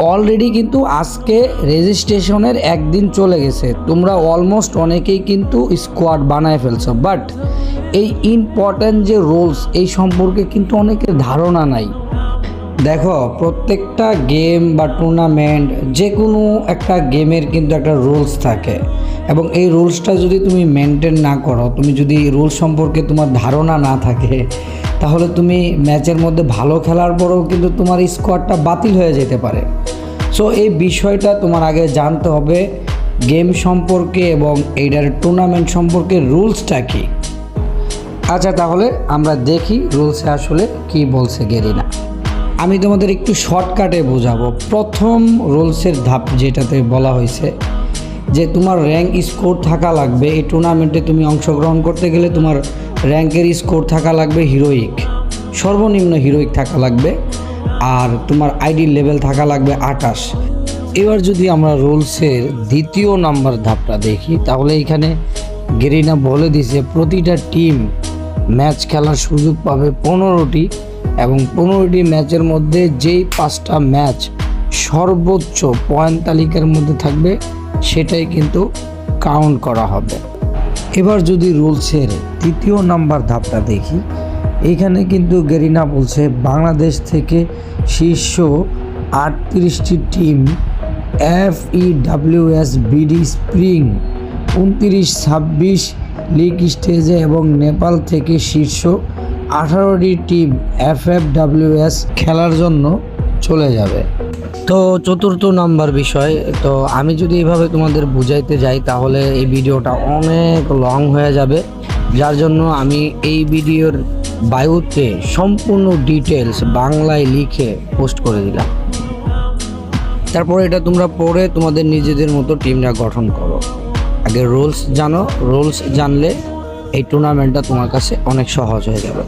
Already কিন্তু আজকে রেজিস্ট্রেশনের একদিন চলে গেছে, তোমরা অলমোস্ট অনেকেই কিন্তু স্কোয়াড বানায় ফেলছো, বাট এই ইম্পর্ট্যান্ট যে রুলস এই সম্পর্কে কিন্তু অনেকের ধারণা নাই। দেখো, প্রত্যেকটা গেম বা টুর্নামেন্ট যে কোনো একটা গেমের কিন্তু একটা রুলস থাকে, এবং এই রুলসটা যদি তুমি মেনটেন না করো, তুমি যদি রুলস সম্পর্কে তোমার ধারণা না থাকে, তাহলে তুমি ম্যাচের মধ্যে ভালো খেলার পরেও কিন্তু তোমার স্কোয়াডটা বাতিল হয়ে যেতে পারে। সো এই বিষয়টা তোমার আগে জানতে হবে গেম সম্পর্কে এবং এইটার টুর্নামেন্ট সম্পর্কে রুলসটা কী। আচ্ছা, তাহলে আমরা দেখি রুলসে আসলে কি বলছে গেরিনা। আমি তোমাদের একটু শর্টকাটে বোঝাবো। প্রথম রুলসের ধাপ যেটাতে বলা হয়েছে যে তোমার র্যাঙ্ক স্কোর থাকা লাগবে, এই টুর্নামেন্টে তুমি অংশগ্রহণ করতে গেলে তোমার র্যাঙ্কের স্কোর থাকা লাগবে হিরোইক, সর্বনিম্ন হিরোইক থাকা লাগবে, আর তোমার আইডি লেভেল থাকা লাগবে 28। এবার যদি আমরা রুলসের দ্বিতীয় নাম্বার ধাপটা দেখি, তাহলে এখানে গেরিনা বলে দিছে প্রতিটা টিম ম্যাচ খেলার সুযোগ পাবে 15টি, এবং 15টি ম্যাচের মধ্যে যেই 5টা ম্যাচ সর্বোচ্চ পয়েন্ট তালিকার মধ্যে থাকবে সেটাই কিন্তু কাউন্ট করা হবে। এবার যদি রুলসের তৃতীয় নাম্বার ধাপটা দেখি, এইখানে কিন্তু গেরিনা বলছে বাংলাদেশ থেকে শীর্ষ 38টি team FEWS BD spring 29-26 league স্টেজে এবং নেপাল থেকে শীর্ষ 18টি টিম FFWS খেলার জন্য চলে যাবে। তো চতুর্থ নাম্বার বিষয়, তো আমি যদি এইভাবে তোমাদের বুঝাইতে যাই তাহলে এই ভিডিওটা অনেক লং হয়ে যাবে, যার জন্য আমি এই ভিডিওর বায়ুতে সম্পূর্ণ ডিটেলস বাংলায় লিখে পোস্ট করে দিলাম। তারপর এটা তোমরা পড়ে তোমাদের নিজেদের মতো টিমটা গঠন করো। আগে রুলস জানো, রুলস জানলে এই টুর্নামেন্টটা তোমার কাছে অনেক সহজ হয়ে যাবে।